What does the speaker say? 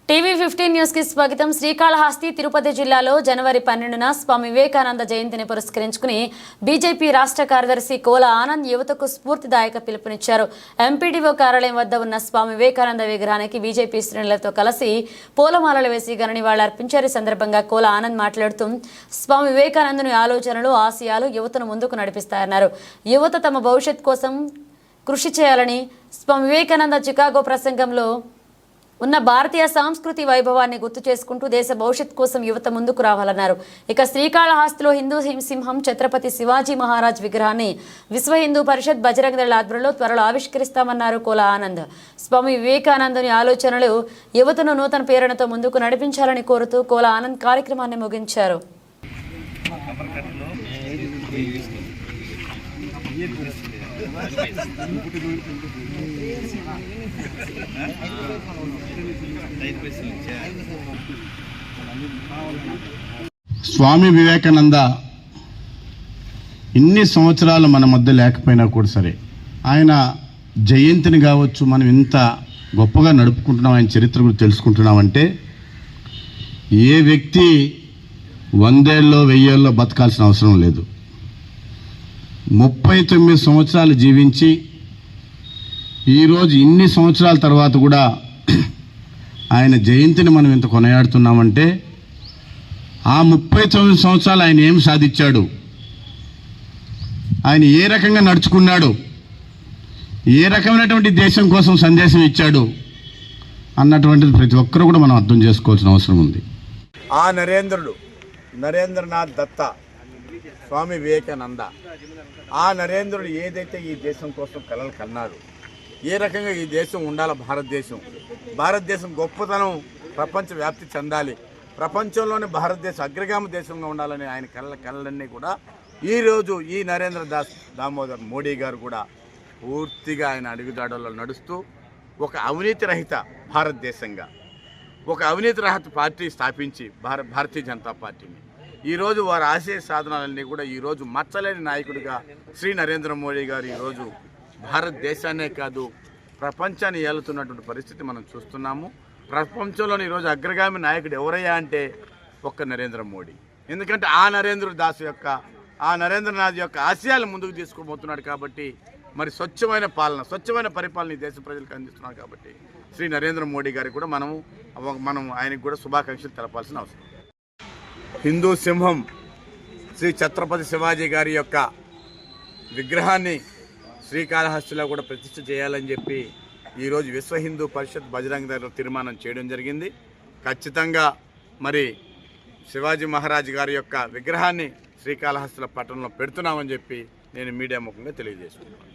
టీవీ15 news కి స్వాగతం। శ్రీకాళహస్తి తిరుపతి జిల్లాలో జనవరి 12న స్వామి వివేకానంద జయంతిని పురస్కరించుకుని బీజేపీ రాష్ట్ర కార్యదర్శి కోల ఆనంద్ యువతకు స్ఫూర్తిదాయక పిలుపునిచ్చారు। ఎంపీడీఓ కార్యాలయం వద్ద ఉన్న స్వామి వివేకానంద విగ్రహానికి బీజేపీ శ్రేణులతో కలిసి పూలమాలలు వేసి ఘన నివాళులర్పించారు। ఈ సందర్భంగా కోల ఆనంద్ మాట్లాడుతూ స్వామి వివేకానందుని ఆలోచనలు ఆశయాలు యువతను ముందుకు నడిపిస్తాయన్నారు। యువత తమ భవిష్యత్ కోసం కృషి చేయాలని స్వామి వివేకానంద చికాగో ప్రసంగంలో ఉన్న భారతీయ సంస్కృతి వైభవాన్ని గుర్తు చేసుకుంటూ దేశ భవిష్యత్ కోసం యువత ముందుకు రావాలన్నారు। ఇక శ్రీకాళహస్తిలో హిందూ సింహం ఛత్రపతి శివాజీ మహారాజ్ విగ్రహాన్ని విశ్వ హిందూ పరిషత్ బజరంగ దళ ఆధ్వర్యంలో త్వరలో ఆవిష్కరిస్తామన్నారు కోల ఆనంద్। స్వామి వివేకానందుని ఆలోచనలు యువతను నూతన ప్రేరణతో ముందుకు నడిపించాలని కోరుతూ కోల ఆనంద్ కార్యక్రమాన్ని ముగించారు। స్వామి వివేకానంద ఇన్ని సంవత్సరాలు మన మధ్య లేకపోయినా కూడా సరే ఆయన జయంతిని కావచ్చు మనం ఇంత గొప్పగా నడుపుకుంటున్నాం, ఆయన చరిత్ర గురించి తెలుసుకుంటున్నామంటే ఏ వ్యక్తి 100 ఏళ్ళలో 1000 ఏళ్ళలో బతకాల్సిన అవసరం లేదు। 39 సంవత్సరాలు జీవించి ఈరోజు ఇన్ని సంవత్సరాల తర్వాత కూడా ఆయన జయంతిని మనం ఇంత కొనియాడుతున్నామంటే ఆ 39 సంవత్సరాలు ఆయన ఏం సాధించాడు, ఆయన ఏ రకంగా నడుచుకున్నాడు, ఏ రకమైనటువంటి దేశం కోసం సందేశం ఇచ్చాడు అన్నటువంటిది ప్రతి ఒక్కరూ కూడా మనం అర్థం చేసుకోవాల్సిన అవసరం ఉంది। ఆ నరేంద్రనాథ్ దత్త స్వామి వివేకానంద ఆ నరేంద్రుడు ఏదైతే ఈ దేశం కోసం కలలు కన్నాడు, ఏ రకంగా ఈ దేశం ఉండాలి, భారతదేశం గొప్పతనం ప్రపంచ వ్యాప్తి చెందాలి, ప్రపంచంలోనే భారతదేశం అగ్రగామి దేశంగా ఉండాలని ఆయన కళలన్నీ కూడా ఈరోజు ఈ నరేంద్ర దామోదర్ మోడీ గారు కూడా పూర్తిగా ఆయన అడుగుజాడల్లో నడుస్తూ ఒక అవినీతి రహిత భారతదేశంగా ఒక అవినీతి రహిత పార్టీ స్థాపించి భారతీయ జనతా పార్టీని ఈరోజు వారి ఆశయ సాధనాలన్నీ కూడా ఈరోజు మచ్చలేని నాయకుడిగా శ్రీ నరేంద్ర మోడీ గారు ఈరోజు భారతదేశాన్నే కాదు ప్రపంచాన్ని ఏలుతున్నటువంటి పరిస్థితి మనం చూస్తున్నాము। ప్రపంచంలోని ఈరోజు అగ్రగామి నాయకుడు ఎవరయ్యా అంటే ఒక్క నరేంద్ర మోడీ। ఎందుకంటే ఆ నరేంద్రనాథ్ యొక్క ఆశయాలు ముందుకు తీసుకుపోతున్నాడు కాబట్టి మరి స్వచ్ఛమైన పరిపాలన ఈ దేశ ప్రజలకు అందిస్తున్నాడు కాబట్టి శ్రీ నరేంద్ర మోడీ గారికి కూడా మనం ఆయనకు కూడా శుభాకాంక్షలు తెలపాల్సిన అవసరం। హిందూ సింహం శ్రీ ఛత్రపతి శివాజీ గారి యొక్క విగ్రహాన్ని శ్రీకాళహస్తిలో కూడా ప్రతిష్ఠ చేయాలని చెప్పి ఈరోజు విశ్వ హిందూ పరిషత్ బజరంగ దళ తీర్మానం చేయడం జరిగింది। ఖచ్చితంగా మరి శివాజీ మహారాజ్ గారి యొక్క విగ్రహాన్ని శ్రీకాళహస్తిలో పట్టణంలో పెడుతున్నామని చెప్పి నేను మీడియా ముఖంగా తెలియజేస్తున్నాను।